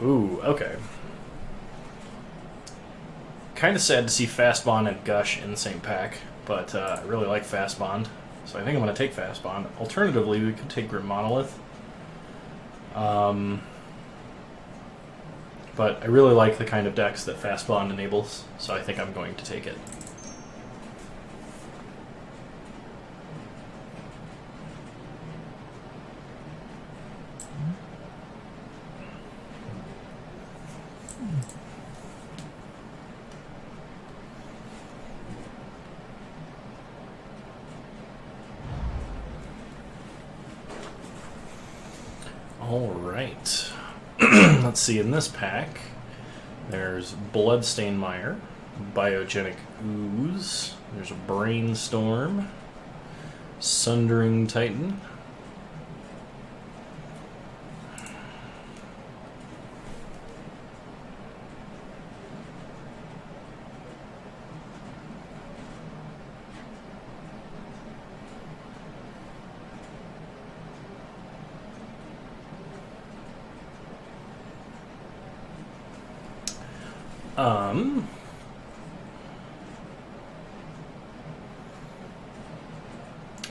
Ooh, okay. Kind of sad to see Fastbond and Gush in the same pack, but I really like Fastbond, so I think I'm going to take Fastbond. Alternatively, we could take Grim Monolith. But I really like the kind of decks that Fastbond enables, so I think I'm going to take it. Alright. Let's see, in this pack, there's Bloodstain Mire, Biogenic Ooze, there's a Brainstorm, Sundering Titan,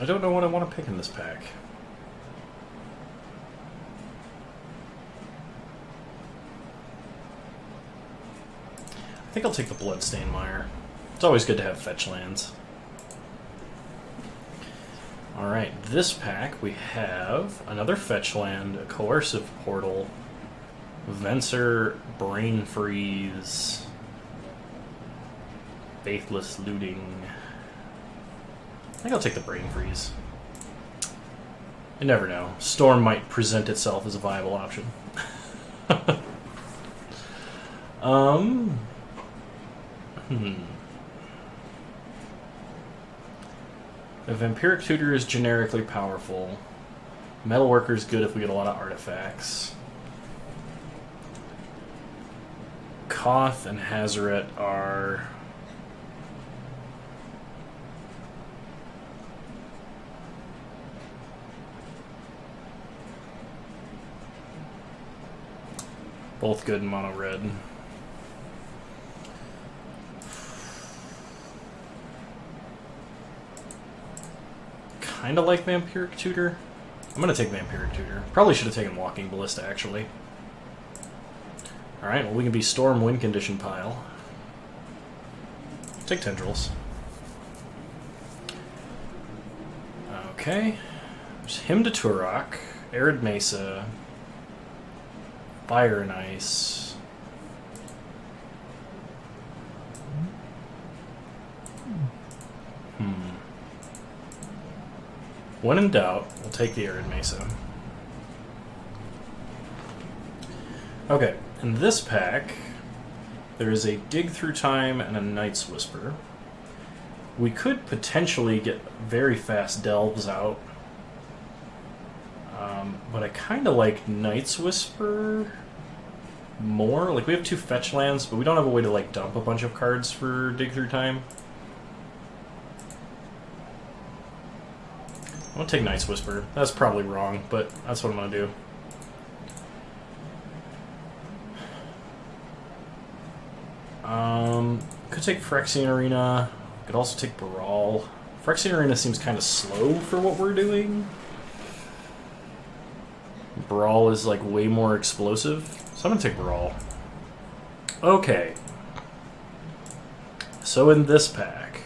I don't know what I want to pick in this pack. I think I'll take the Bloodstain Mire. It's always good to have fetch lands. Alright, this pack we have another fetch land, a Coercive Portal, Venser, Brain Freeze, Faithless Looting. I think I'll take the Brain Freeze. You never know. Storm might present itself as a viable option. The Vampiric Tutor is generically powerful. Metalworker is good if we get a lot of artifacts. Koth and Hazaret are... both good in mono red. Kinda like Vampiric Tutor. I'm gonna take Vampiric Tutor. Probably should have taken Walking Ballista, actually. Alright, well we can be Storm Wind Condition pile. Take Tendrils. Okay. There's Hymn to Turok, Arid Mesa, Fire and Ice. When in doubt, we'll take the Arid Mesa. Okay, in this pack, there is a Dig Through Time and a Night's Whisper. We could potentially get very fast Delves out. But I kind of like Night's Whisper more. Like, we have 2 fetch lands, but we don't have a way to, like, dump a bunch of cards for Dig Through Time. I'm gonna take Night's Whisper. That's probably wrong, but that's what I'm gonna do. Could take Phyrexian Arena. Could also take Brawl. Phyrexian Arena seems kind of slow for what we're doing. Brawl is like way more explosive, so I'm gonna take Brawl. Okay. So in this pack,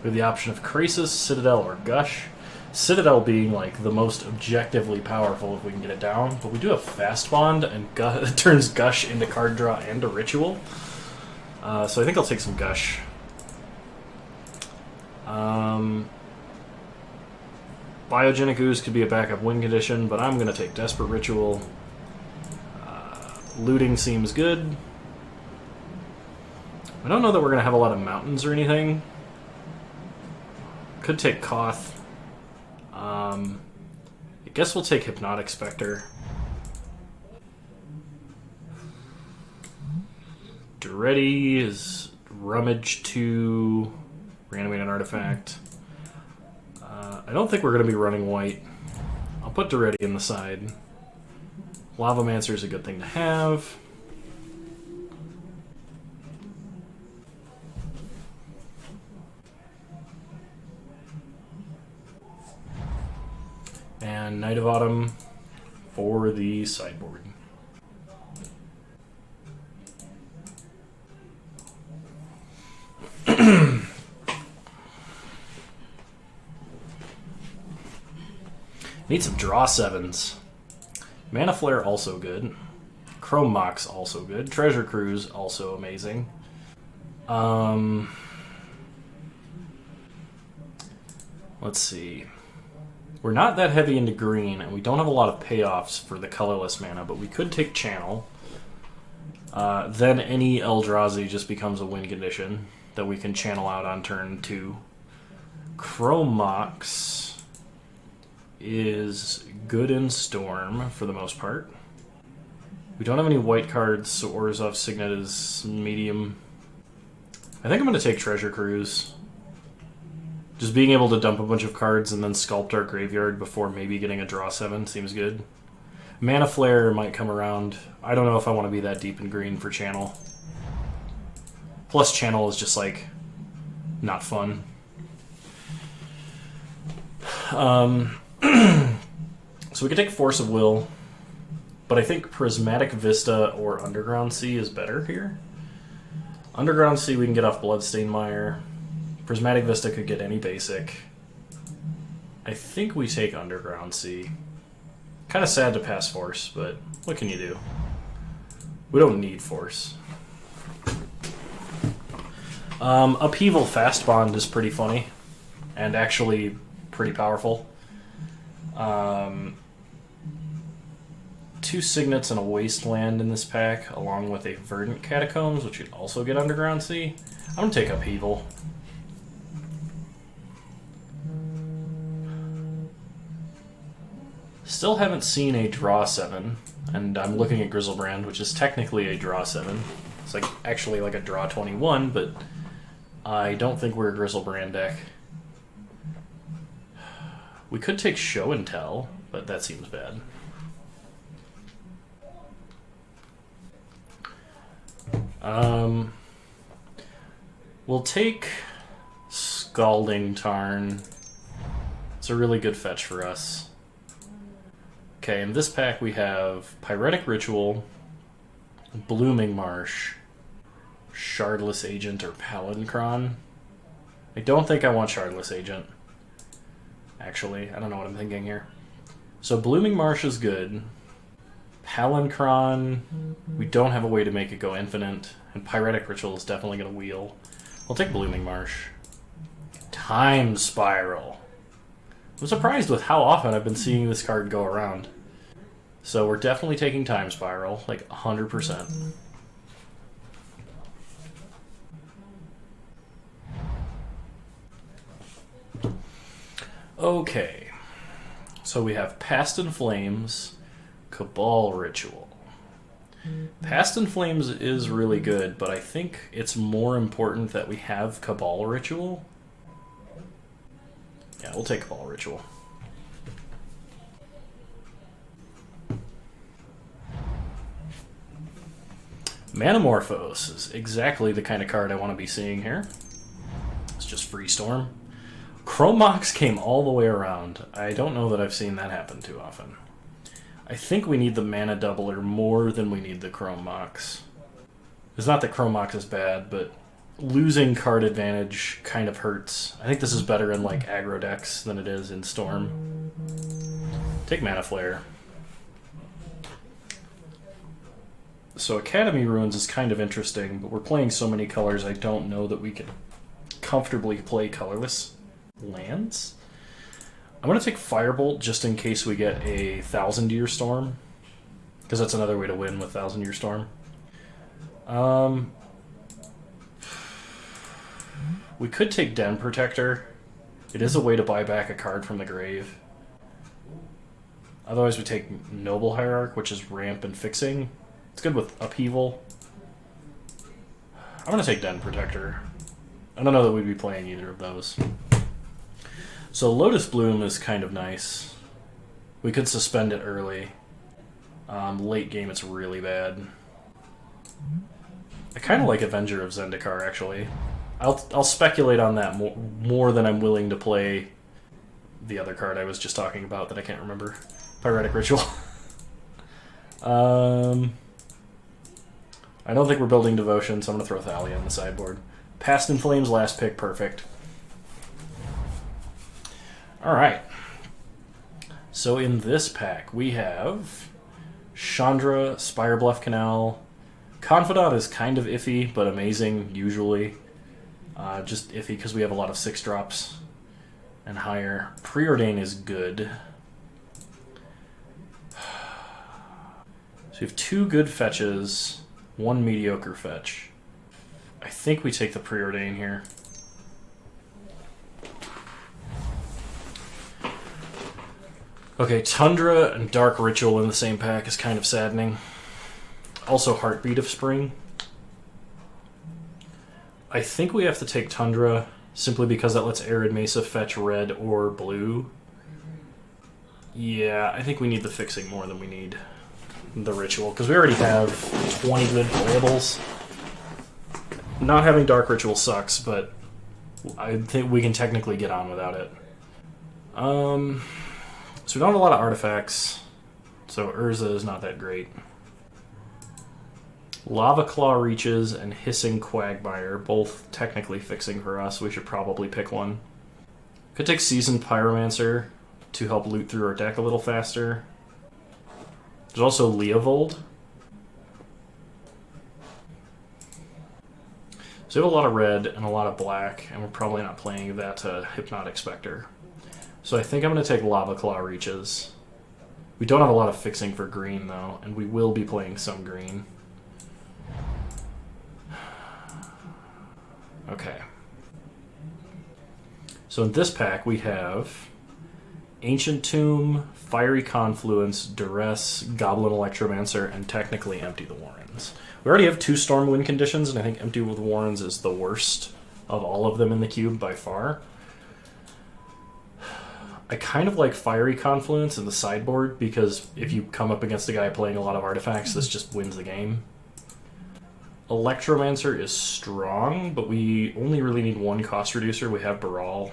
we have the option of Krasis, Citadel, or Gush. Citadel being like the most objectively powerful if we can get it down, but we do have Fastbond, and it turns Gush into card draw and a ritual. So I think I'll take some Gush. Biogenic Ooze could be a backup win condition, but I'm going to take Desperate Ritual. Looting seems good. I don't know that we're going to have a lot of mountains or anything. Could take Koth. I guess we'll take Hypnotic Spectre. Duretti is Rummage 2, Reanimate an Artifact. I don't think we're going to be running white. I'll put Duretti in the side. Lavamancer is a good thing to have. And Knight of Autumn for the sideboard. Need some draw 7s. Mana Flare also good. Chrome Mox also good. Treasure Cruise also amazing. Let's see. We're not that heavy into green, and we don't have a lot of payoffs for the colorless mana, but we could take Channel. Then any Eldrazi just becomes a win condition that we can channel out on turn 2. Chrome Mox is good in Storm for the most part. We don't have any white cards, so Orzhov Signet is medium. I think I'm going to take Treasure Cruise. Just being able to dump a bunch of cards and then sculpt our graveyard before maybe getting a draw 7 seems good. Mana Flare might come around. I don't know if I want to be that deep in green for Channel. Plus Channel is just like not fun. So we could take Force of Will, but I think Prismatic Vista or Underground Sea is better here. Underground Sea we can get off Bloodstained Mire. Prismatic Vista could get any basic. I think we take Underground Sea. Kind of sad to pass Force, but what can you do? We don't need Force. Upheaval Fastbond is pretty funny, and actually pretty powerful. 2 Signets and a Wasteland in this pack, along with a Verdant Catacombs, which would also get Underground Sea. I'm going to take Upheaval. Still haven't seen a draw 7, and I'm looking at Grizzlebrand, which is technically a draw 7. It's like actually like a draw 21, but I don't think we're a Grizzlebrand deck. We could take Show and Tell, but that seems bad. We'll take Scalding Tarn. It's a really good fetch for us. Okay, in this pack we have Pyretic Ritual, Blooming Marsh, Shardless Agent or Palancron. I don't think I want Shardless Agent. Actually, I don't know what I'm thinking here. So Blooming Marsh is good. Palancron, we don't have a way to make it go infinite. And Pyretic Ritual is definitely going to wheel. I'll take Blooming Marsh. Time Spiral. I'm surprised with how often I've been seeing this card go around. So we're definitely taking Time Spiral, like 100%. Okay. So we have Past in Flames, Cabal Ritual. Past in Flames is really good, but I think it's more important that we have Cabal Ritual. Yeah, we'll take Cabal Ritual. Manamorphose is exactly the kind of card I want to be seeing here. It's just free Storm. Chrome Mox came all the way around. I don't know that I've seen that happen too often. I think we need the mana doubler more than we need the Chrome Mox. It's not that Chrome Mox is bad, but losing card advantage kind of hurts. I think this is better in like aggro decks than it is in Storm. Take Mana Flare. So Academy Ruins is kind of interesting, but we're playing so many colors I don't know that we can comfortably play colorless lands. I'm going to take Firebolt just in case we get a 1000-Year Storm, because that's another way to win with 1000-Year Storm. We could take Den Protector. It is a way to buy back a card from the grave. Otherwise we take Noble Hierarch, which is ramp and fixing. It's good with Upheaval. I'm going to take Den Protector. I don't know that we'd be playing either of those. So Lotus Bloom is kind of nice. We could suspend it early. Late game, it's really bad. I kind of like Avenger of Zendikar, actually. I'll speculate on that more than I'm willing to play the other card I was just talking about that I can't remember. Pyretic Ritual. I don't think we're building Devotion, so I'm going to throw Thalia on the sideboard. Past in Flames, last pick, perfect. Alright. So in this pack, we have Chandra, Spire Bluff Canal. Confidant is kind of iffy, but amazing, usually. Just iffy because we have a lot of 6-drops and higher. Preordain is good. So we have 2 good fetches, 1 mediocre fetch. I think we take the Preordain here. Okay, Tundra and Dark Ritual in the same pack is kind of saddening. Also Heartbeat of Spring. I think we have to take Tundra simply because that lets Arid Mesa fetch red or blue. Yeah, I think we need the fixing more than we need the Ritual, because we already have 20 good playables. Not having Dark Ritual sucks, but I think we can technically get on without it. So we don't have a lot of artifacts, so Urza is not that great. Lava Claw Reaches and Hissing Quagmire, both technically fixing for us. We should probably pick one. Could take Seasoned Pyromancer to help loot through our deck a little faster. There's also Leovold. So we have a lot of red and a lot of black, and we're probably not playing that Hypnotic Spectre. So I think I'm going to take Lava Claw Reaches. We don't have a lot of fixing for green, though, and we will be playing some green. Okay. So in this pack, we have Ancient Tomb, Fiery Confluence, Duress, Goblin Electromancer, and technically Empty the Warrens. We already have 2 Stormwind conditions, and I think Empty the Warrens is the worst of all of them in the cube by far. I kind of like Fiery Confluence in the sideboard, because if you come up against a guy playing a lot of artifacts, this just wins the game. Electromancer is strong, but we only really need 1 cost reducer. We have Baral.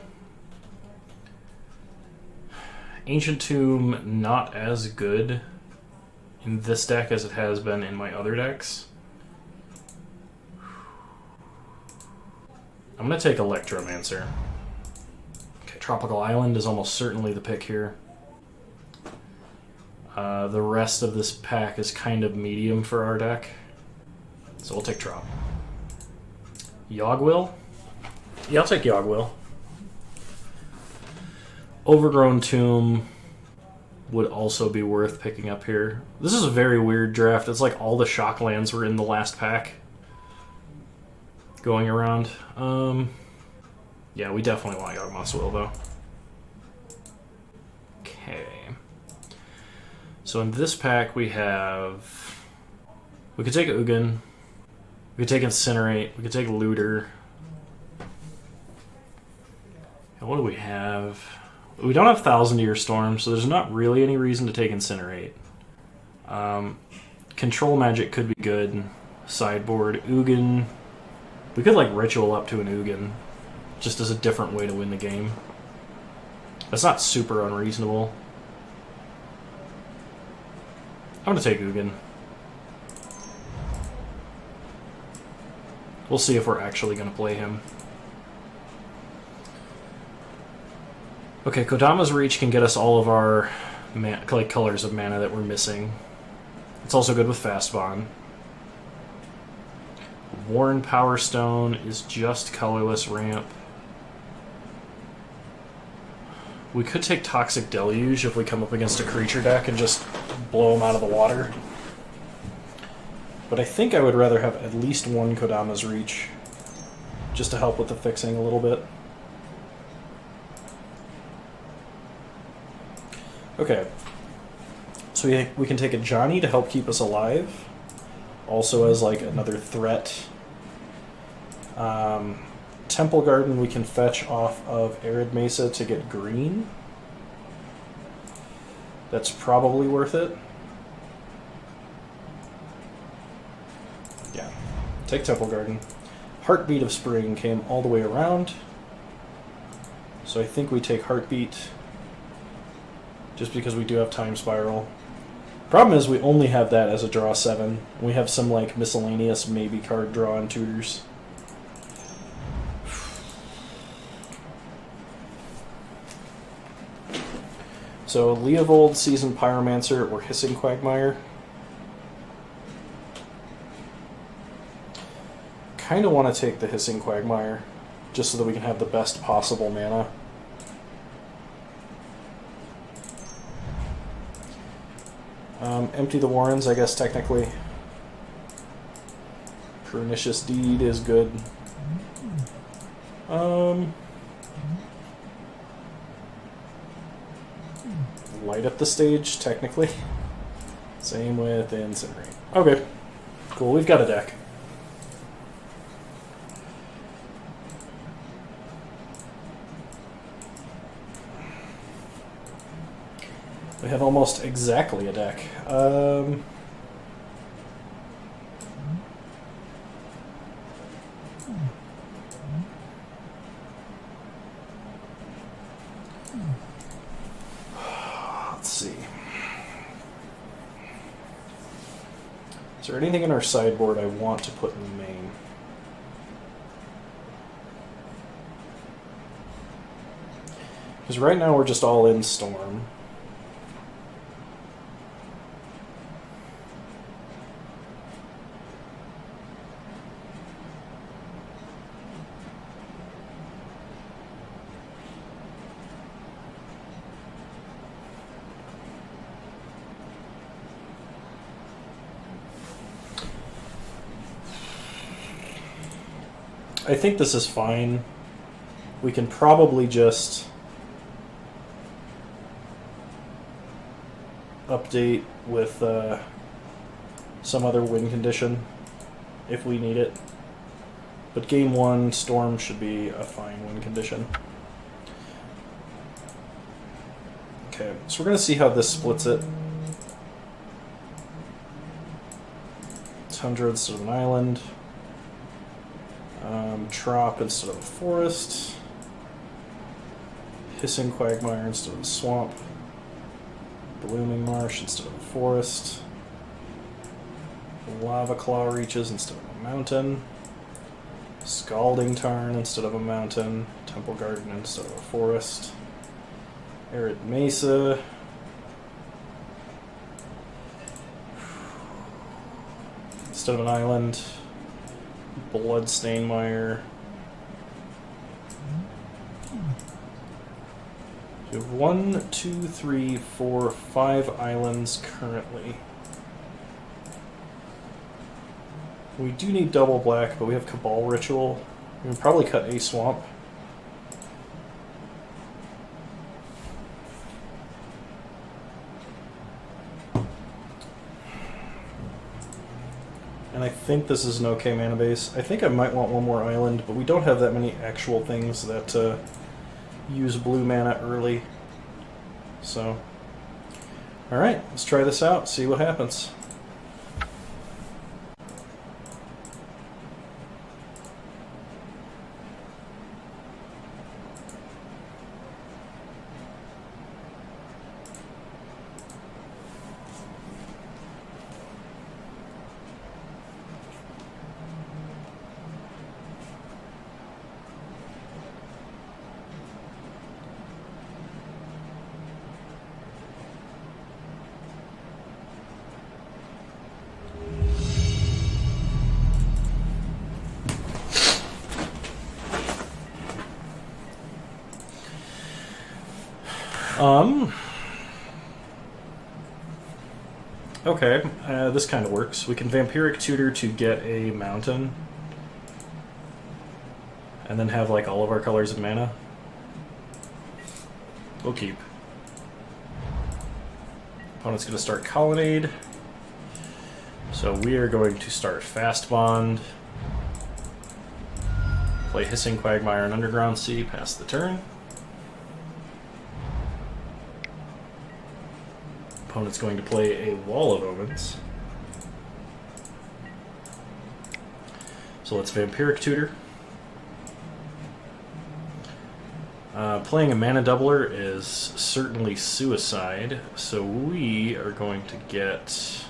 Ancient Tomb, not as good in this deck as it has been in my other decks. I'm going to take Electromancer. Okay, Tropical Island is almost certainly the pick here. The rest of this pack is kind of medium for our deck. So we'll take Trop. Yogwill? Yeah, I'll take Yogwill. Overgrown Tomb would also be worth picking up here. This is a very weird draft. It's like all the shock lands were in the last pack going around. Yeah, we definitely want Yawgmoth's Will, though. Okay. So in this pack we have... We could take Ugin. We could take Incinerate. We could take Looter. And what do we have? We don't have Thousand Year Storm, so there's not really any reason to take Incinerate. Control Magic could be good. Sideboard. Ugin. We could like Ritual up to an Ugin, just as a different way to win the game. That's not super unreasonable. I'm going to take Ugin. We'll see if we're actually going to play him. Okay, Kodama's Reach can get us all of our colors of mana that we're missing. It's also good with Fastbond. Warren Power Stone is just colorless ramp. We could take Toxic Deluge if we come up against a creature deck and just blow them out of the water. But I think I would rather have at least 1 Kodama's Reach, just to help with the fixing a little bit. Okay, so we can take a Johnny to help keep us alive, also as like another threat. Temple Garden we can fetch off of Arid Mesa to get green. That's probably worth it. Take Temple Garden. Heartbeat of Spring came all the way around. So I think we take Heartbeat. Just because we do have Time Spiral. Problem is we only have that as a draw 7. We have some like miscellaneous maybe card draw and tutors. So Leovold, Seasoned Pyromancer, or Hissing Quagmire. Kind of want to take the Hissing Quagmire, just so that we can have the best possible mana. Empty the Warrens, I guess, technically. Pernicious Deed is good. Light up the stage, technically. Same with Incinerate. Okay, cool, we've got a deck. We have almost exactly a deck. Let's see. Is there anything in our sideboard I want to put in the main? Because right now we're just all in Storm. I think this is fine. We can probably just update with some other win condition if we need it. But game 1, Storm should be a fine win condition. Okay, so we're going to see how this splits it. Tundra instead of an island. Trop instead of a forest. Hissing Quagmire instead of a swamp. Blooming Marsh instead of a forest. Lava Claw Reaches instead of a mountain. Scalding Tarn instead of a mountain. Temple Garden instead of a forest. Arid Mesa. Instead of an island. Bloodstained Mire. We have 1, 2, 3, 4, 5 islands currently. We do need double black, but we have Cabal Ritual. We can probably cut a swamp. And I think this is an okay mana base. I think I might want one more island, but we don't have that many actual things that use blue mana early. So, alright, let's try this out, see what happens. Okay, this kind of works. We can Vampiric Tutor to get a mountain. And then have like all of our colors of mana. We'll keep. Opponent's going to start Colonnade. So we are going to start Fastbond. Play Hissing Quagmire and Underground Sea, pass the turn. Opponent's going to play a Wall of Omens. So let's Vampiric Tutor. Playing a mana doubler is certainly suicide, so we are going to get...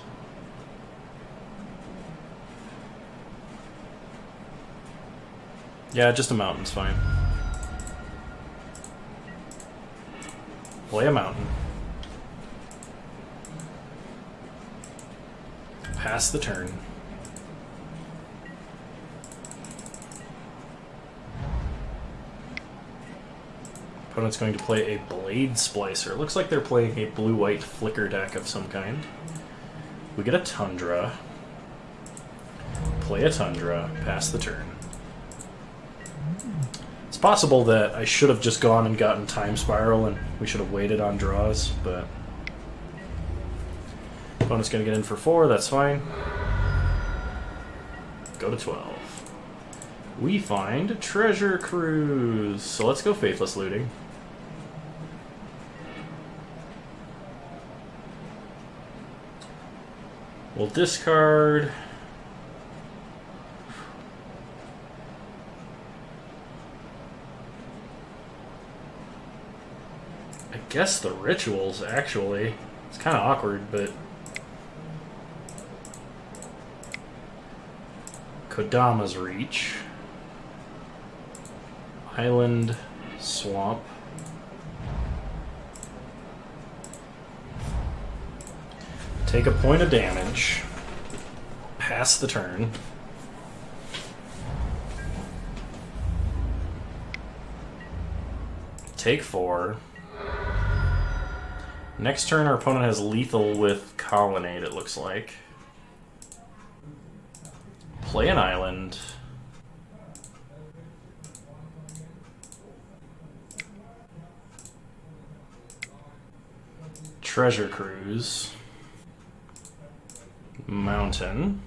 Yeah, just a mountain's fine. Play a mountain. Pass the turn. Opponent's going to play a Blade Splicer. Looks like they're playing a blue-white flicker deck of some kind. We get a Tundra. Play a Tundra. Pass the turn. It's possible that I should have just gone and gotten Time Spiral and we should have waited on draws, but... Opponent's going to get in for 4, that's fine. Go to 12. We find Treasure Cruise. So let's go Faithless Looting. We'll discard. I guess the Rituals, actually. It's kind of awkward, but... Kodama's Reach. Island, Swamp. Take a point of damage. Pass the turn. Take 4. Next turn our opponent has lethal with Colonnade, it looks like. Play an island. Treasure Cruise. Mountain.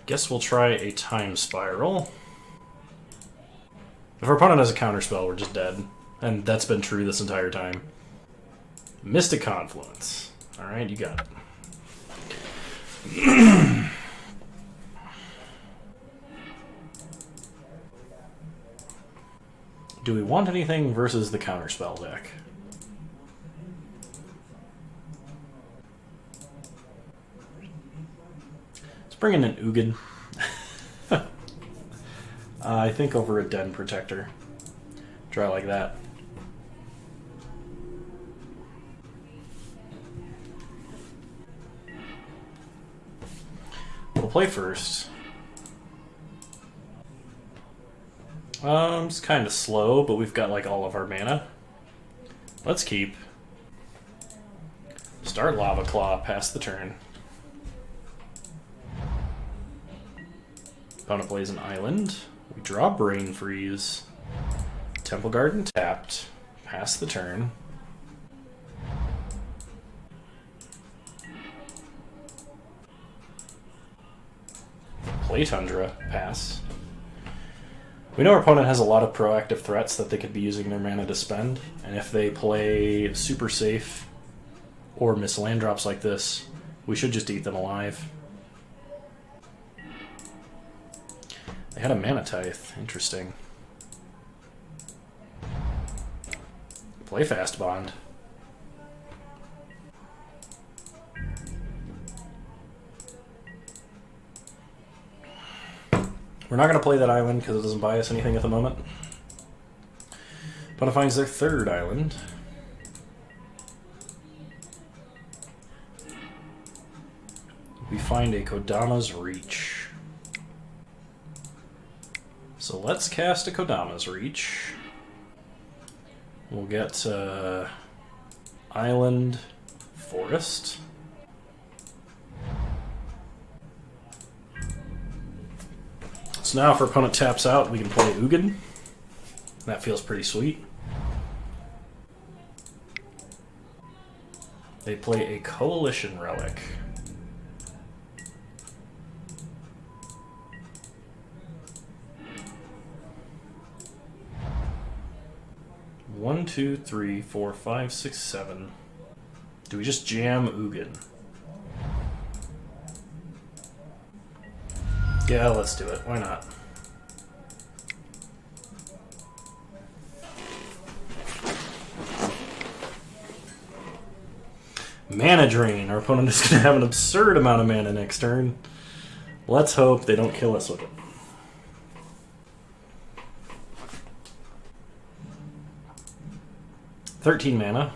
Guess we'll try a Time Spiral. If our opponent has a counterspell, we're just dead. And that's been true this entire time. Mystic Confluence. Alright, you got it. Do we want anything versus the counterspell deck? Let's bring in an Ugin. I think over a Den Protector. Try like that. We'll play first. It's kind of slow, but we've got like all of our mana. Let's keep. Start Lava Claw, pass the turn. Opponent plays an island. We draw Brain Freeze. Temple Garden tapped. Pass the turn. Play Tundra. Pass. We know our opponent has a lot of proactive threats that they could be using their mana to spend, and if they play super safe or miss land drops like this, we should just eat them alive. They had a Mana Tithe. Interesting. Play Fastbond. We're not going to play that island because it doesn't buy us anything at the moment. Opponent finds their third island. We find a Kodama's Reach. So let's cast a Kodama's Reach. We'll get Island, Forest. So now if our opponent taps out, we can play Ugin. That feels pretty sweet. They play a Coalition Relic. One, two, three, four, five, six, seven. Do we just jam Ugin? Yeah, let's do it. Why not? Mana Drain. Our opponent is going to have an absurd amount of mana next turn. Let's hope they don't kill us with it. $13 mana.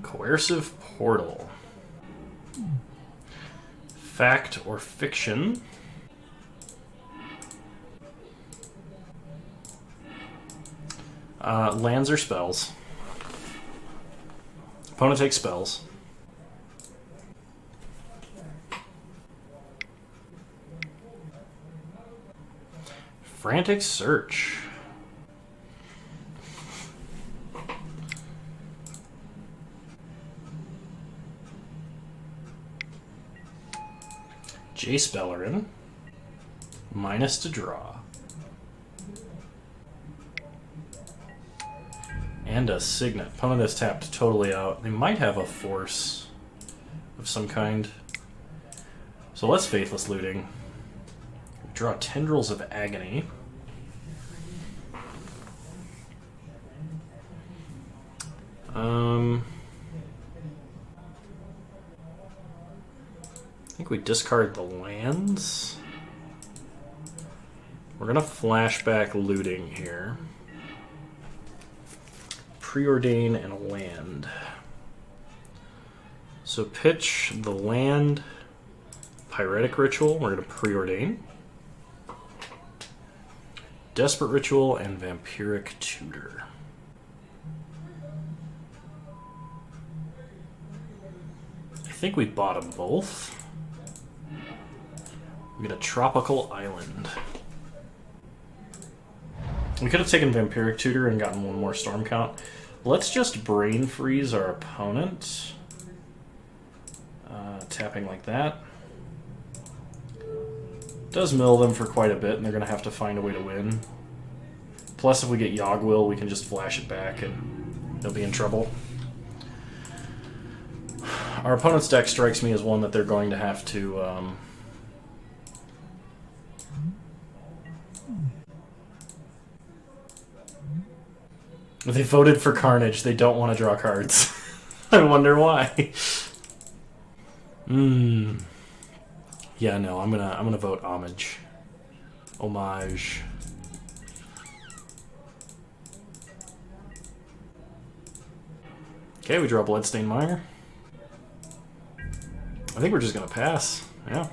Coercive Portal. Fact or fiction. Lands or spells. Opponent takes spells. Frantic Search. Jace-Beleren. Minus to draw. And a Signet. Opponent is tapped totally out. They might have a force of some kind. So let's Faithless Looting. Draw Tendrils of Agony. I think we discard the lands. We're gonna flashback Looting here. Preordain and a land. So pitch the land. Pyretic Ritual, we're gonna preordain. Desperate Ritual and Vampiric Tutor. I think we bought them both. We get a Tropical Island. We could have taken Vampiric Tutor and gotten one more Storm Count. Let's just Brain Freeze our opponent. Tapping like that. Does mill them for quite a bit, and they're going to have to find a way to win. Plus, if we get Yogg-Will, we can just flash it back, and they'll be in trouble. Our opponent's deck strikes me as one that they're going to have to... They voted for Carnage. They don't want to draw cards. I wonder why. Yeah, no, I'm gonna vote Homage. Homage. Okay, we draw Bloodstained Mire. I think we're just gonna pass. Yeah.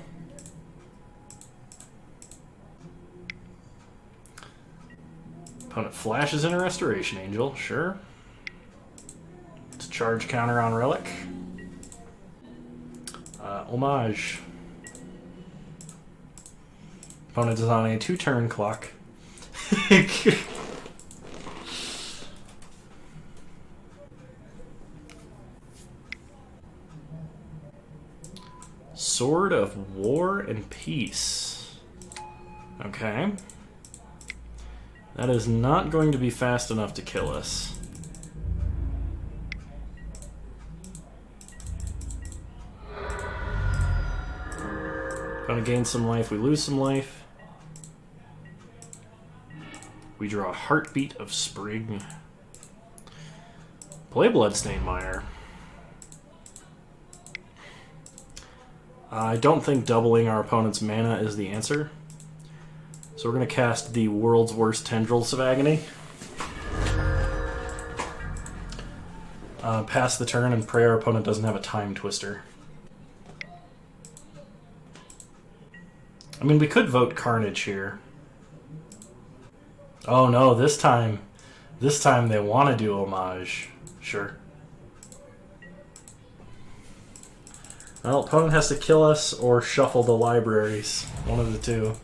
Opponent flashes in a Restoration Angel, sure. It's a charge counter on Relic. Homage. Opponent is on a 2-turn clock. Sword of War and Peace. Okay. That is not going to be fast enough to kill us. Gonna gain some life, we lose some life. We draw Heartbeat of Spring. Play Bloodstained Mire. I don't think doubling our opponent's mana is the answer. So we're going to cast the World's Worst Tendrils of Agony. Pass the turn and pray our opponent doesn't have a Time Twister. I mean, we could vote Carnage here. Oh no, this time they want to do Homage. Sure. Well, opponent has to kill us or shuffle the libraries. One of the two.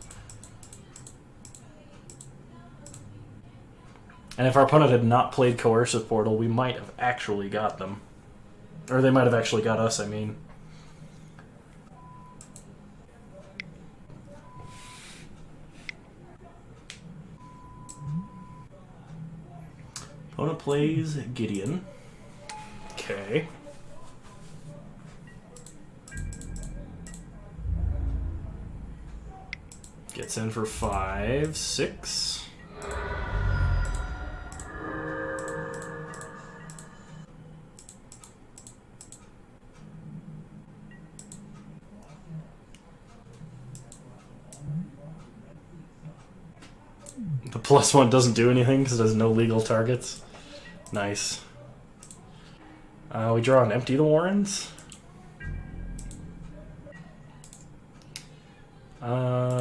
And if our opponent had not played Coercive Portal, we might have actually got them. Or they might have actually got us, I mean. Opponent plays Gideon. Okay. Gets in for 5, 6. The +1 doesn't do anything because it has no legal targets. Nice. We draw and empty the Warrens.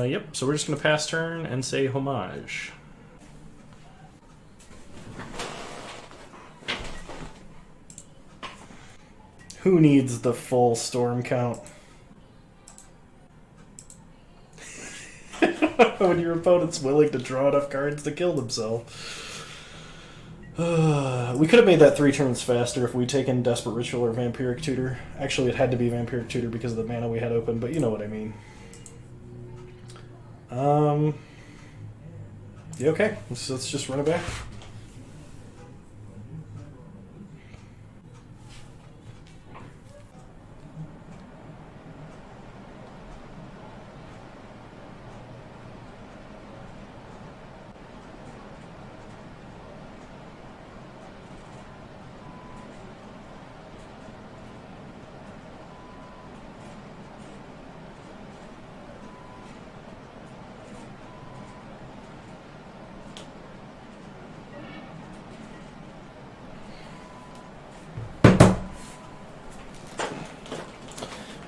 Yep, so we're just going to pass turn and say homage. Who needs the full storm count? When your opponent's willing to draw enough cards to kill themselves. We could have made that 3 turns faster if we'd taken Desperate Ritual or Vampiric Tutor. Actually, it had to be Vampiric Tutor because of the mana we had open, but you know what I mean. Yeah, okay. Let's just run it back.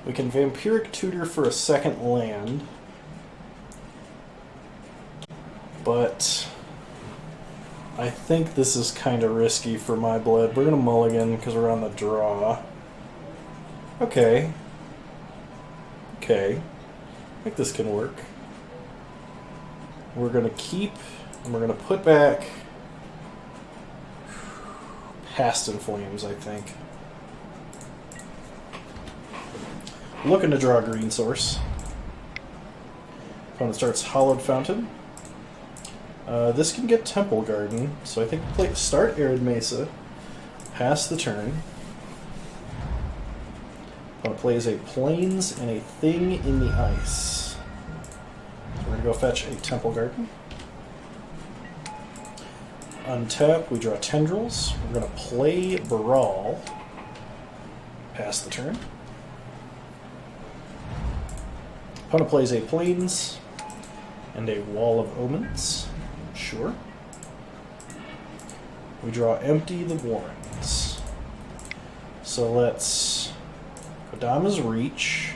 We can Vampiric Tutor for a second land, but I think this is kind of risky for my blood. We're going to mulligan because we're on the draw. Okay. Okay. I think this can work. We're going to keep, and we're going to put back Past in Flames, I think. Looking to draw a green source. Opponent starts Hallowed Fountain. This can get Temple Garden, so I think start Arid Mesa, pass the turn. Opponent plays a Plains and a Thing in the Ice. So we're going to go fetch a Temple Garden. Untap, we draw Tendrils. We're going to play Baral, pass the turn. Opponent plays a Plains and a Wall of Omens. Sure. We draw Empty the Warrens. So let's Kodama's Reach.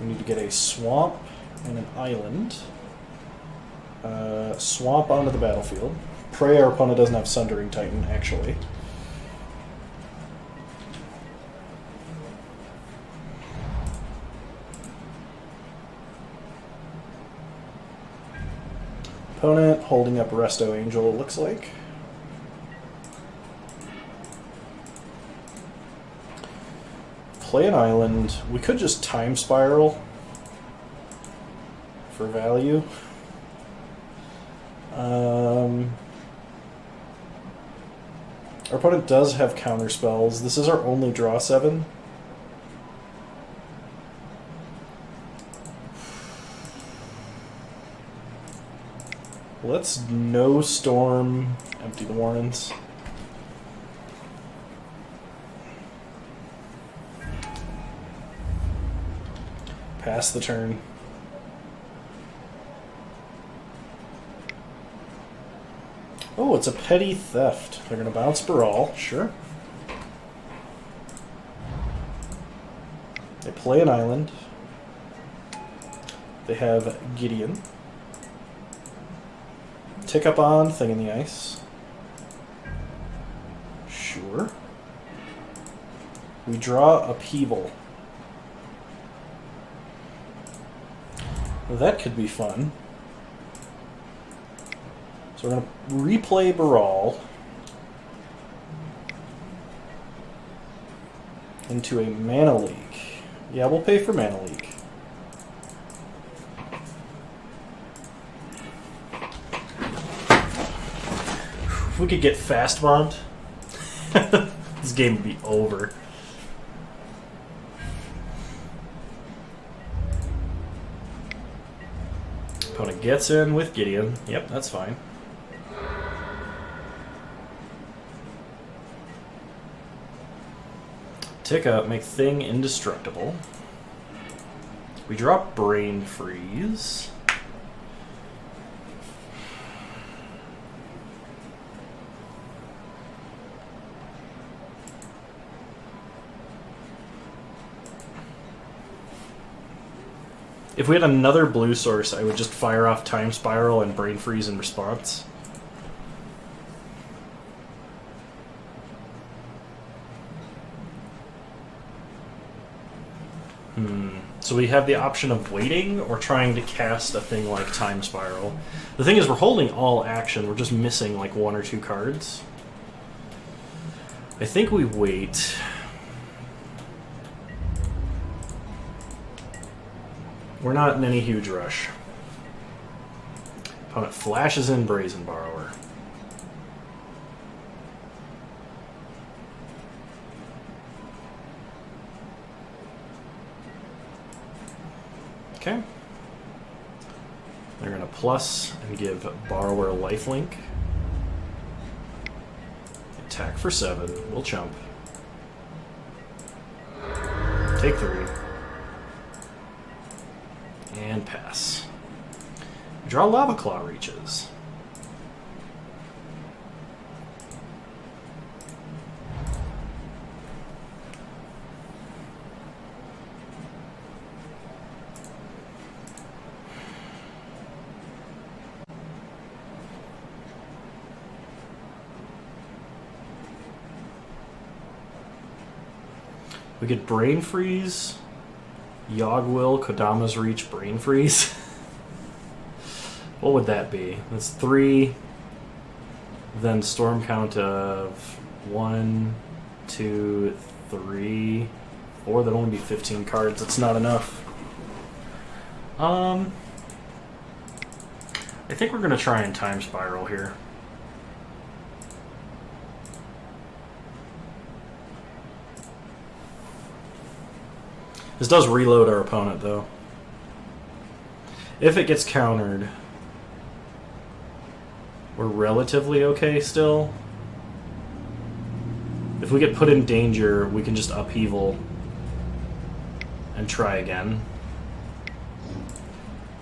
We need to get a Swamp and an Island. Swamp onto the battlefield. Pray our opponent doesn't have Sundering Titan, actually. Opponent holding up Resto Angel, it looks like. Play an island. We could just Time Spiral for value. Our opponent does have counter spells. This is our only draw 7. Let's no storm, empty the Warrens. Pass the turn. Oh, it's a Petty Theft. They're going to bounce Baral, sure. They play an island. They have Gideon. Tick up on Thing in the Ice. Sure. We draw Upheaval. Well, that could be fun. So we're going to replay Baral into a Mana Leak. Yeah, we'll pay for Mana Leak. If we could get Fastbond, this game would be over. Opponent gets in with Gideon. Yep, that's fine. Tick up, make thing indestructible. We drop Brain Freeze. If we had another blue source, I would just fire off Time Spiral and Brain Freeze in response. So we have the option of waiting or trying to cast a thing like Time Spiral. The thing is, we're holding all action. We're just missing like 1 or 2 cards. I think we wait. We're not in any huge rush. Opponent flashes in Brazen Borrower. Okay. They're going to plus and give Borrower lifelink. Attack for 7. We'll chump. Take 3. And pass. Draw Lava Claw Reaches. We get Brain Freeze, Yogwill, Kodama's Reach, Brain Freeze. What would that be? That's 3, then storm count of 1, 2, 3, 4. That'd only be 15 cards. That's not enough. I think we're going to try and Time Spiral here. This does reload our opponent, though. If it gets countered, we're relatively okay still. If we get put in danger, we can just upheaval and try again.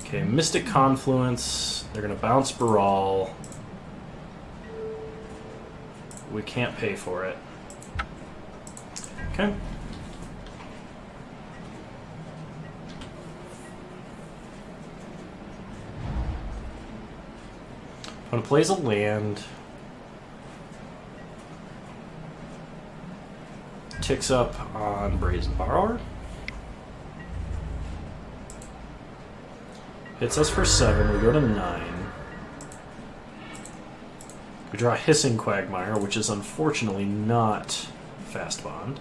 Okay, Mystic Confluence. They're going to bounce Baral. We can't pay for it. Okay. Opponent plays a land. Ticks up on Brazen Borrower. Hits us for 7. We go to 9. We draw Hissing Quagmire, which is unfortunately not Fastbond.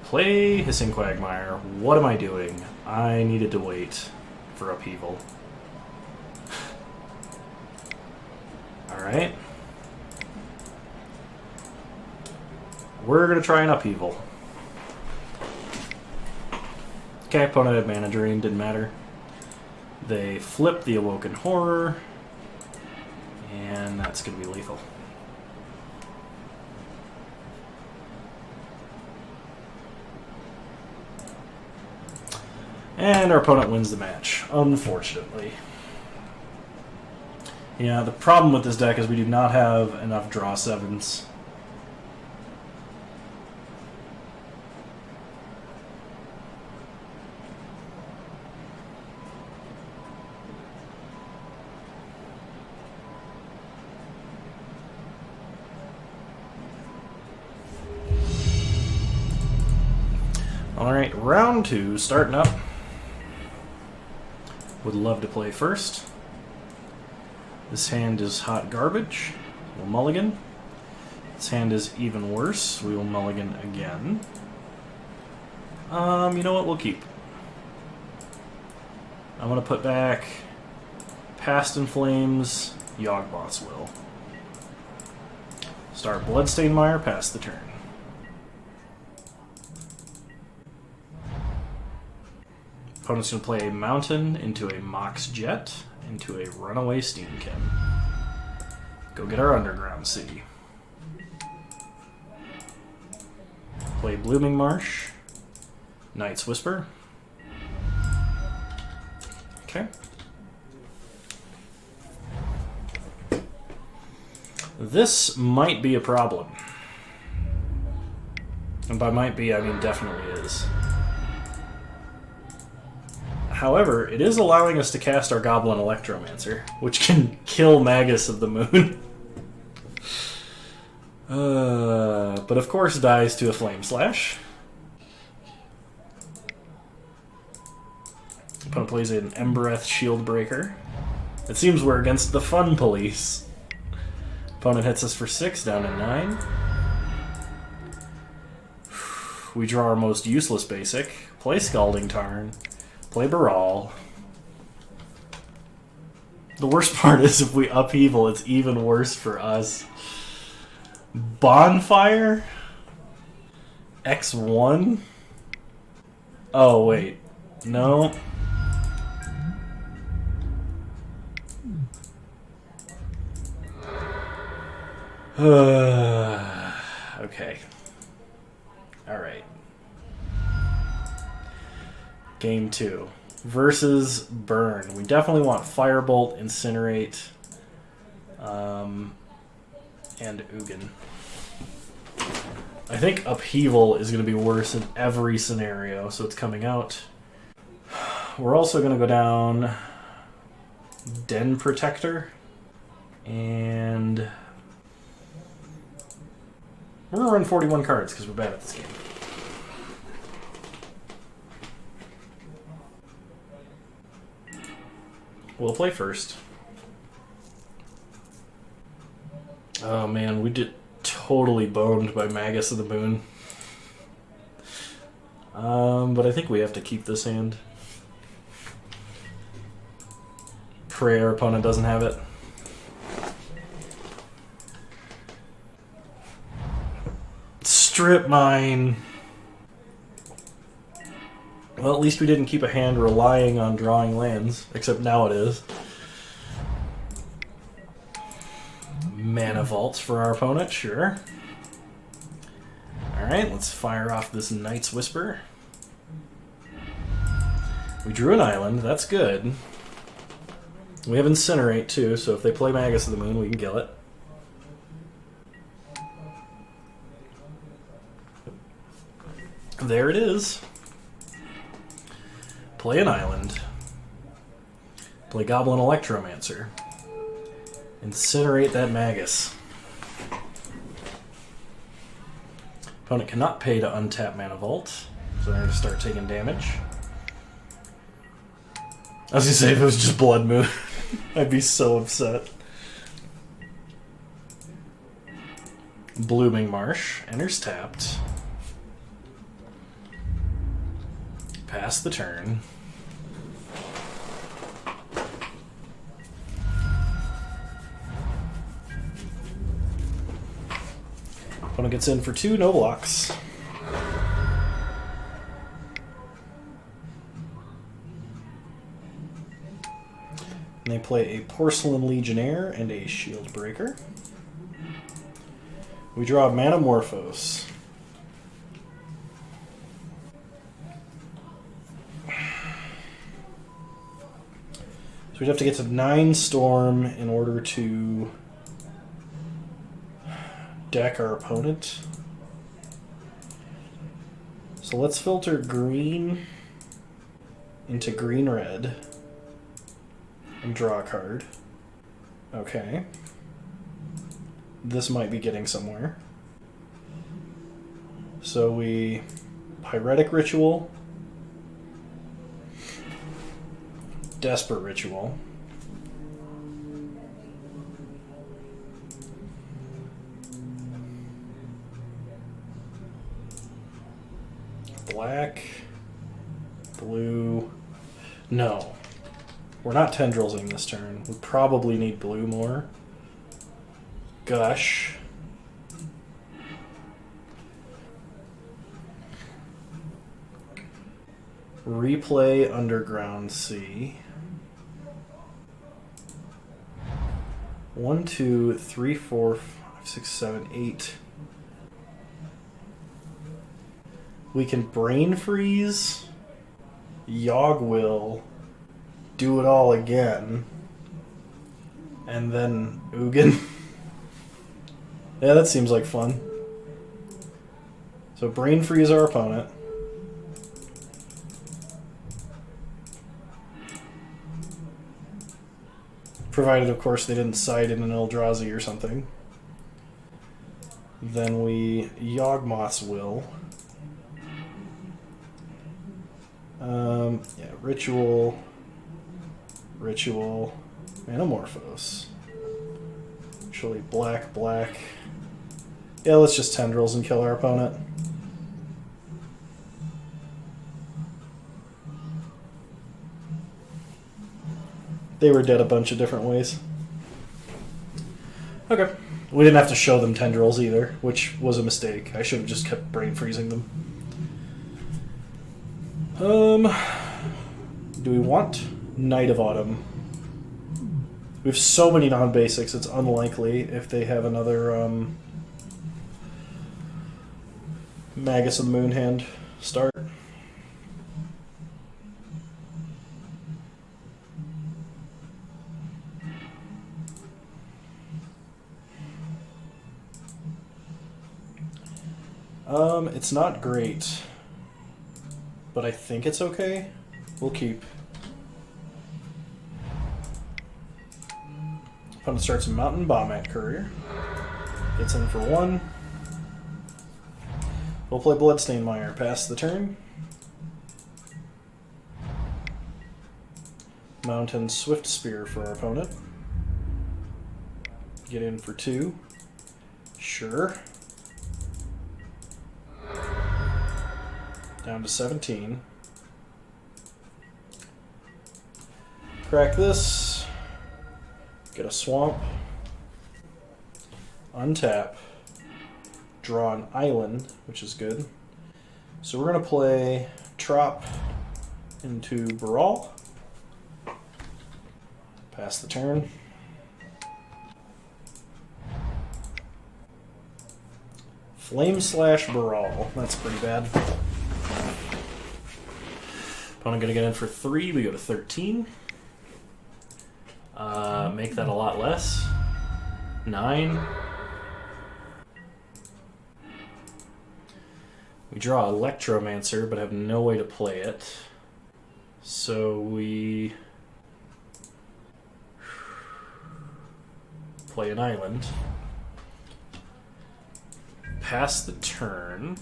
Play Hissing Quagmire. What am I doing? I needed to wait for upheaval. Alright. We're going to try an upheaval. Okay, opponent had Mana Drain, didn't matter. They flip the Awoken Horror, and that's going to be lethal. And our opponent wins the match, unfortunately. Yeah, the problem with this deck is we do not have enough draw 7s. Alright, round 2, starting up. Would love to play first. This hand is hot garbage. We'll mulligan. This hand is even worse. We will mulligan again. You know what? We'll keep. I'm going to put back Past in Flames, Yawgmoth's Will. Start Bloodstained Mire, pass the turn. Opponent's going to play a Mountain into a Mox Jet into a Runaway Steamkin. Go get our Underground Sea. Play Blooming Marsh, Night's Whisper. Okay. This might be a problem. And by might be, I mean definitely is. However, it is allowing us to cast our Goblin Electromancer, which can kill Magus of the Moon. But of course dies to a Flame Slash. Opponent plays an Embereth Shieldbreaker. It seems we're against the Fun Police. Opponent hits us for 6, down to 9. We draw our most useless basic. Play Scalding Tarn. Play Baral. The worst part is if we upheaval, it's even worse for us. Bonfire? X1? Oh, wait. No. Okay. Alright. Game 2. Versus Burn. We definitely want Firebolt, Incinerate, and Ugin. I think Upheaval is going to be worse in every scenario, so it's coming out. We're also going to go down Den Protector, and we're going to run 41 cards because we're bad at this game. We'll play first. Oh man, we did totally boned by Magus of the Moon. But I think we have to keep this hand. Pray our opponent doesn't have it. Strip Mine. Well, at least we didn't keep a hand relying on drawing lands, except now it is. Mana Vaults for our opponent, sure. Alright, let's fire off this Night's Whisper. We drew an island, that's good. We have Incinerate too, so if they play Magus of the Moon, we can kill it. There it is. Play an island. Play Goblin Electromancer. Incinerate that Magus. Opponent cannot pay to untap Mana Vault, so they're going to start taking damage. I was going to say, if it was just Blood Moon, I'd be so upset. Blooming Marsh. Enters tapped. Pass the turn. Opponent gets in for 2, no blocks. And they play a Porcelain Legionnaire and a Shield Breaker. We draw Manamorphose. So we'd have to get to 9 Storm in order to deck our opponent. So let's filter green into green-red and draw a card. Okay. This might be getting somewhere. So we Pyretic Ritual, Desperate Ritual, black, blue. No, we're not tendrilsing this turn. We probably need blue more. Gush. Replay Underground Sea. 1, 2, 3, 4, 5, 6, 7, 8. We can Brain Freeze, Yogg Will, do it all again, and then Ugin. Yeah, that seems like fun. So Brain Freeze our opponent. Provided, of course, they didn't side in an Eldrazi or something. Then we Yawgmoth's Will. Yeah, Ritual, Manamorphose. Actually, black. Yeah, let's just Tendrils and kill our opponent. They were dead a bunch of different ways. Okay. We didn't have to show them Tendrils either, which was a mistake. I should have just kept Brain Freezing them. Do we want Night of Autumn? We have so many non-basics, it's unlikely if they have another Magus of the Moonhand start. It's not great, but I think it's okay. We'll keep. Opponent starts a Mountain Bomb at Courier. Gets in for 1. We'll play Bloodstained Mire. Pass the turn. Mountain Swift Spear for our opponent. Get in for 2. Sure. Down to 17. Crack this. Get a swamp. Untap. Draw an island, which is good. So we're going to play Trop into Baral. Pass the turn. Flame Slash Baral. That's pretty bad. Opponent going to get in for 3. We go to 13. Make that a lot less. 9. We draw Electromancer, but have no way to play it. So we play an island. Pass the turn.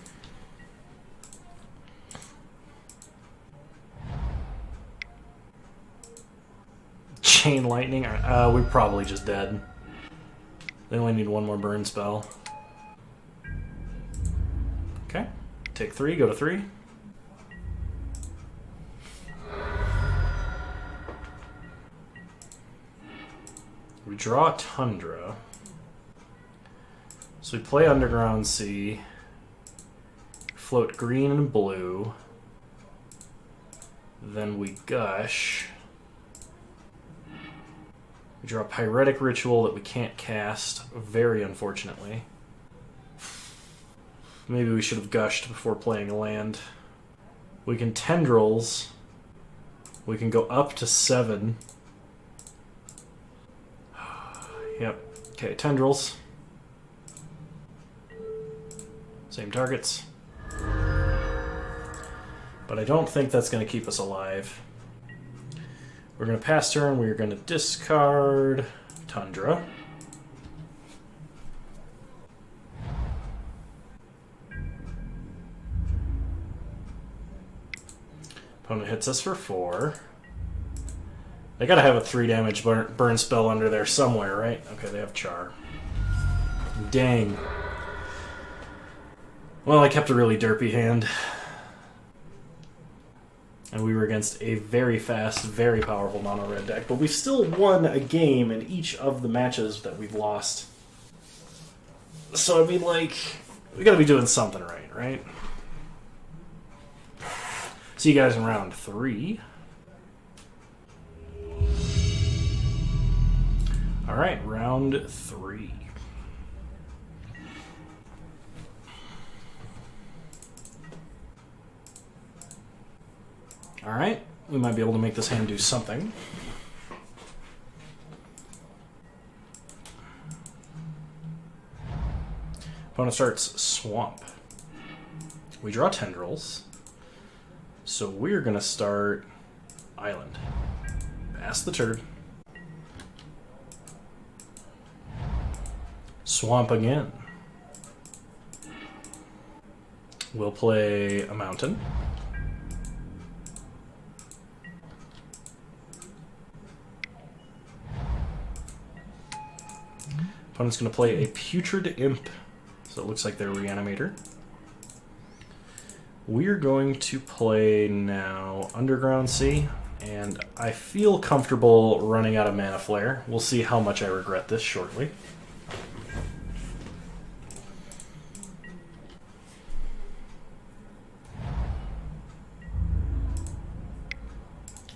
Chain Lightning? We're probably just dead. They only need 1 more burn spell. Okay. Take 3, go to 3. We draw a Tundra. So we play Underground Sea. Float green and blue. Then we Gush. We draw a Pyretic Ritual that we can't cast, very unfortunately. Maybe we should have Gushed before playing a land. We can Tendrils. We can go up to 7. Yep. Okay, Tendrils. Same targets. But I don't think that's going to keep us alive. We're going to pass turn. We're going to discard Tundra. Opponent hits us for 4. They got to have a 3 damage burn spell under there somewhere, right? Okay, they have Char. Dang. Well, I kept a really derpy hand. And we were against a very fast, very powerful mono-red deck. But we still won a game in each of the matches that we've lost. So, I mean, like, we gotta be doing something right? So See you guys in round 3. Alright, round 3. Alright, we might be able to make this hand do something. Opponent starts Swamp. We draw Tendrils. So we're going to start Island. Pass the turn. Swamp again. We'll play a Mountain. Opponent's going to play a Putrid Imp. So it looks like they're Reanimator. We're going to play now Underground Sea, and I feel comfortable running out of Mana Flare. We'll see how much I regret this shortly.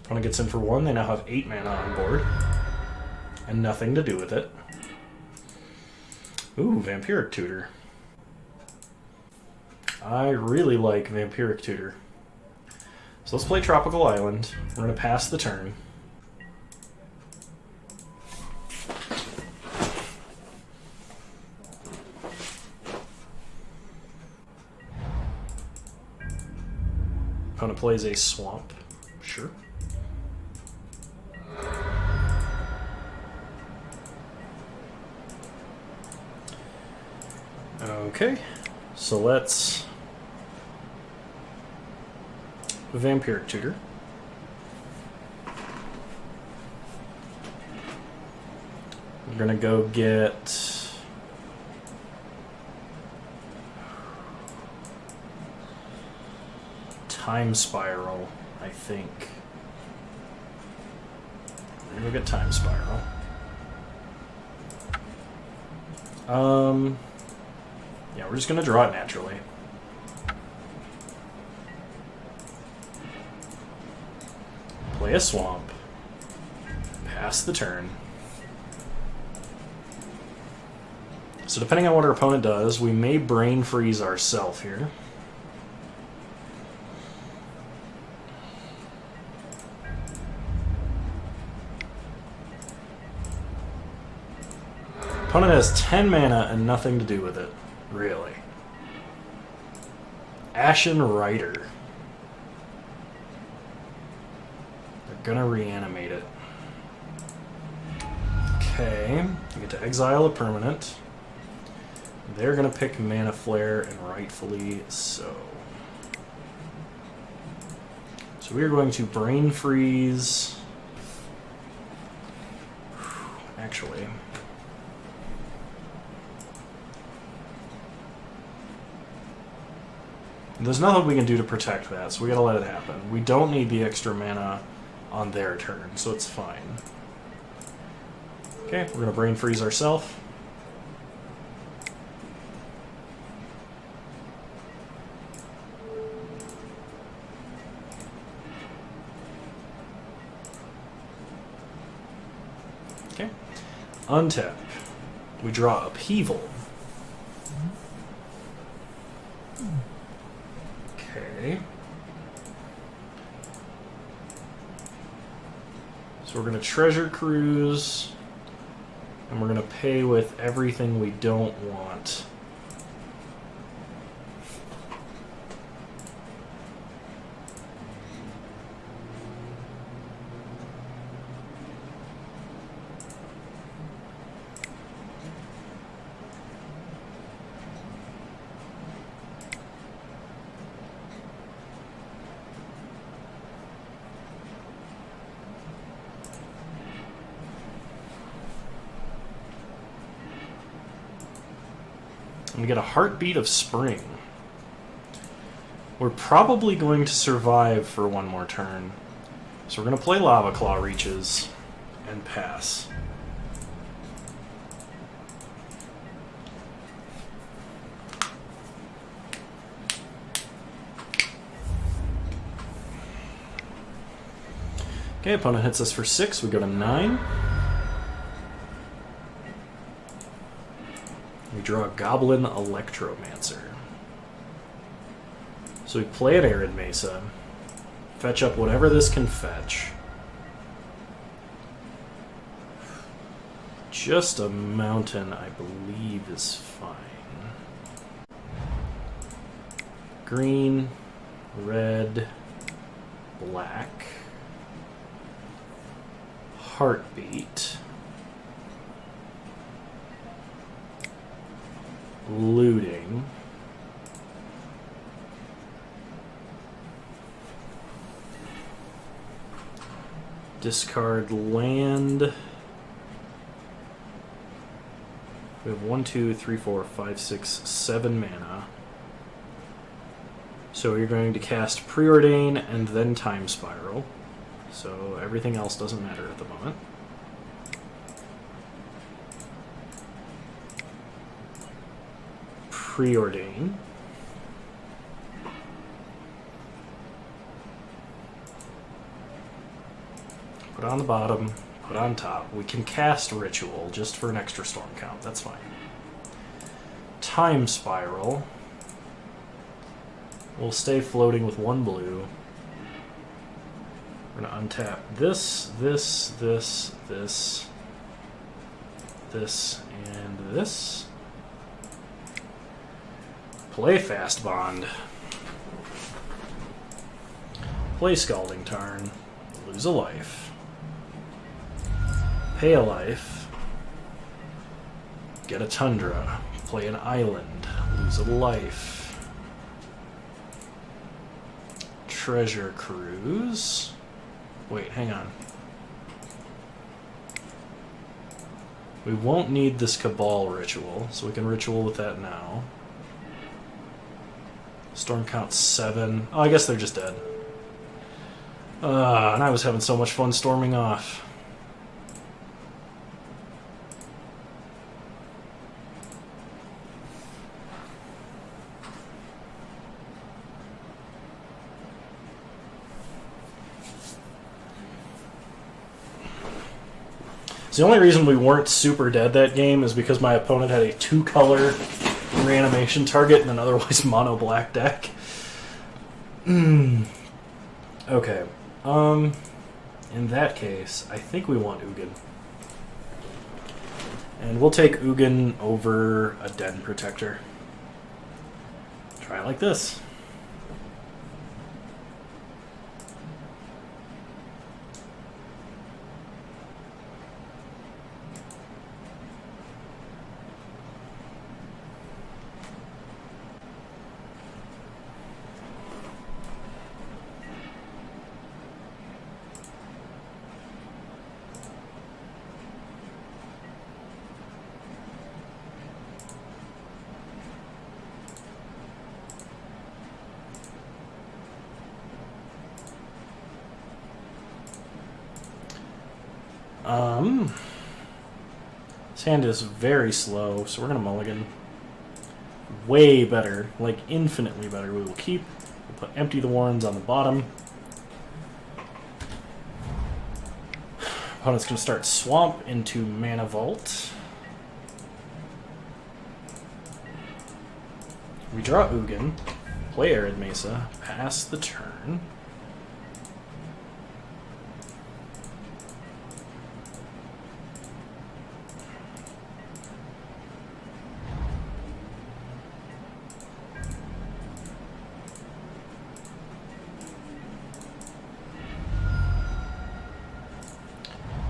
Opponent gets in for 1. They now have 8 mana on board, and nothing to do with it. Ooh, Vampiric Tutor. I really like Vampiric Tutor. So let's play Tropical Island. We're going to pass the turn. Opponent plays a Swamp. Sure. Okay, so let's Vampiric Tutor. We're gonna go get Time Spiral, I think. We're gonna get Time Spiral. Yeah, we're just gonna draw it naturally. Play a Swamp. Pass the turn. So depending on what our opponent does, we may Brain Freeze ourselves here. Opponent has 10 mana and nothing to do with it. Really. Ashen Rider. They're gonna reanimate it. Okay, we get to exile a permanent. They're gonna pick Mana Flare, and rightfully so. So we are going to Brain Freeze. Actually, there's nothing we can do to protect that, so we gotta let it happen. We don't need the extra mana on their turn, so it's fine. Okay, we're gonna Brain Freeze ourselves. Okay. Untap. We draw Upheaval. Okay. So we're going to Treasure Cruise, and we're going to pay with everything we don't want. We get a Heartbeat of Spring. We're probably going to survive for one more turn. So we're going to play Lava Claw Reaches and pass. Okay, opponent hits us for 6. We go to 9. We draw a Goblin Electromancer. So we play an Arid Mesa, fetch up whatever this can fetch. Just a mountain, I believe, is fine. Green, red, black, heartbeat, looting, discard land. We have 1, 2, 3, 4, 5, 6, 7 mana. So you're going to cast Preordain and then Time Spiral. So everything else doesn't matter at the moment. Preordain. Put on the bottom, put on top. We can cast Ritual just for an extra storm count. That's fine. Time Spiral. We'll stay floating with 1 blue. We're going to untap this, this, this, this, this, and this. Play Fastbond. Play Scalding Tarn. Lose a life. Pay a life. Get a Tundra. Play an island. Lose a life. Treasure Cruise. Wait, hang on. We won't need this Cabal ritual, so we can ritual with that now. Storm count 7. Oh, I guess they're just dead. And I was having so much fun storming off. The only reason we weren't super dead that game is because my opponent had a 2-color reanimation target and an otherwise mono black deck. Okay. In that case, I think we want Ugin. And we'll take Ugin over a Den Protector. Try it like this. This hand is very slow, so we're going to mulligan. Way better, like infinitely better. We will keep. We'll put Empty the Warrens on the bottom. Opponent's going to start Swamp into Mana Vault. We draw Ugin, play Arid Mesa, pass the turn.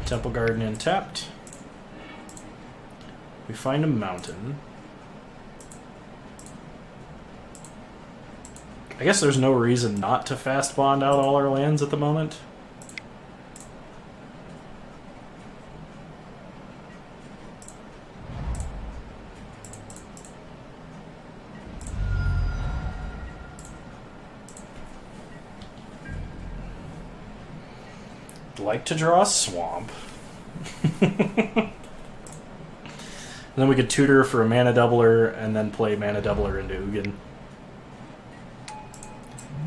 Temple Garden untapped. We find a mountain. I guess there's no reason not to fast bond out all our lands at the moment. Like to draw a swamp. And then we could tutor for a mana doubler and then play mana doubler into Ugin.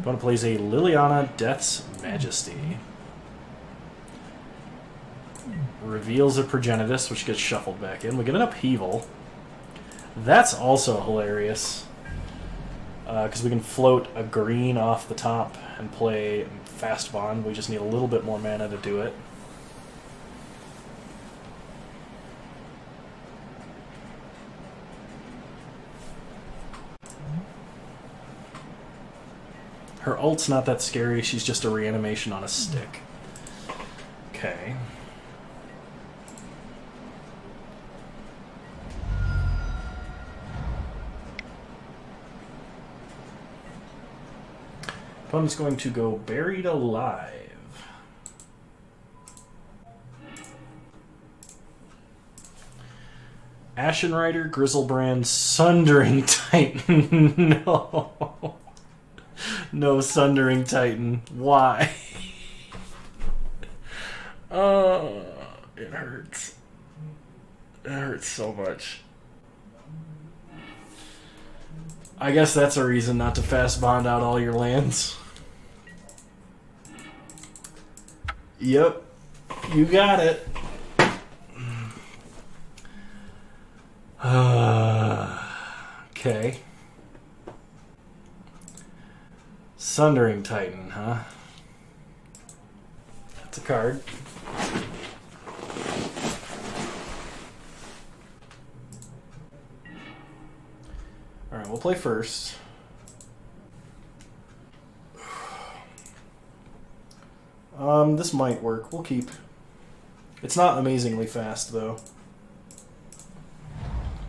Opponent plays a Liliana Death's Majesty. reveals a Progenitus, which gets shuffled back in. We get an Upheaval. That's also hilarious. Because we can float a green off the top and play Fastbond. We just need a little bit more mana to do it. Her ult's not that scary. She's just a reanimation on a stick. Okay. Opponent's going to go Buried Alive. Ashen Rider, Grizzlebrand, Sundering Titan. No. No Sundering Titan. Why? Oh, it hurts. It hurts so much. I guess that's a reason not to fast bond out all your lands. Yep. You got it. Okay. Sundering Titan, huh? That's a card. Alright, we'll play first. This might work. We'll keep. It's not amazingly fast, though.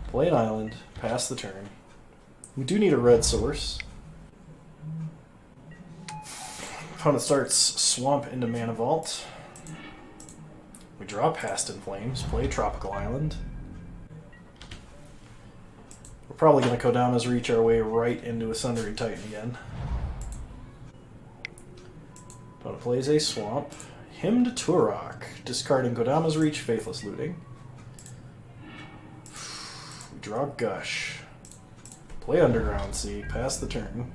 Play an island. Pass the turn. We do need a red source. Opponent starts Swamp into Mana Vault. We draw Past in Flames. Play Tropical Island. We're probably going to Kodama's Reach our way right into a Sundering Titan again. Opponent plays a Swamp. Hymn to Turok. Discarding Kodama's Reach, Faithless Looting. We draw Gush. Play Underground Sea. Pass the turn.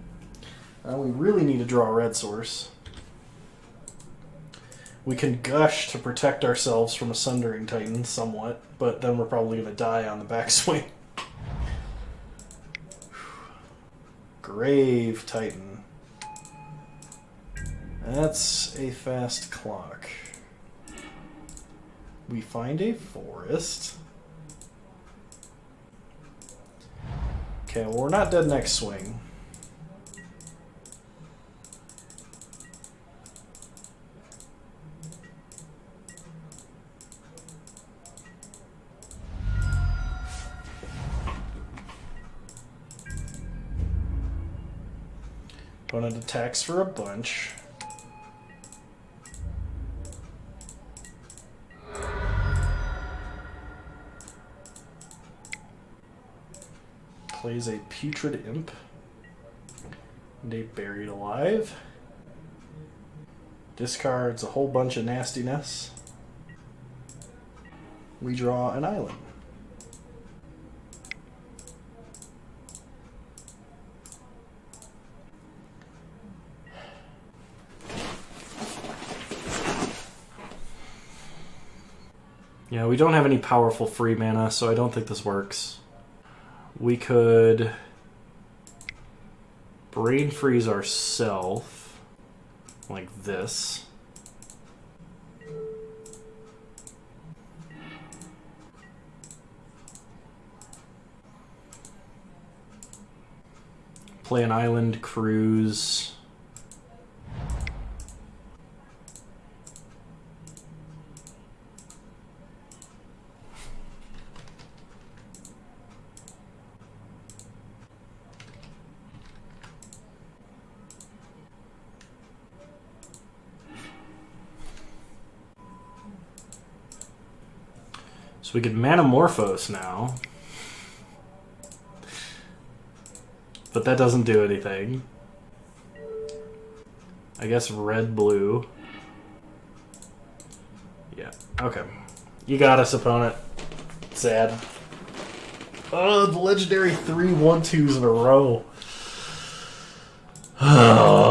We really need to draw a red source. We can Gush to protect ourselves from a Sundering Titan somewhat, but then we're probably going to die on the backswing. Grave Titan. That's a fast clock. We find a forest. Okay, well, we're not dead next swing. Opponent attacks for a bunch. Plays a Putrid Imp. And a Buried Alive. Discards a whole bunch of nastiness. We draw an island. Yeah, we don't have any powerful free mana, so I don't think this works. We could Brain Freeze ourselves, like this. Play an Island Cruise. So we could Manamorphose now. But that doesn't do anything. I guess red-blue. Yeah, okay. You got us, opponent. Sad. Oh, the legendary 3/1/2s in a row. Oh.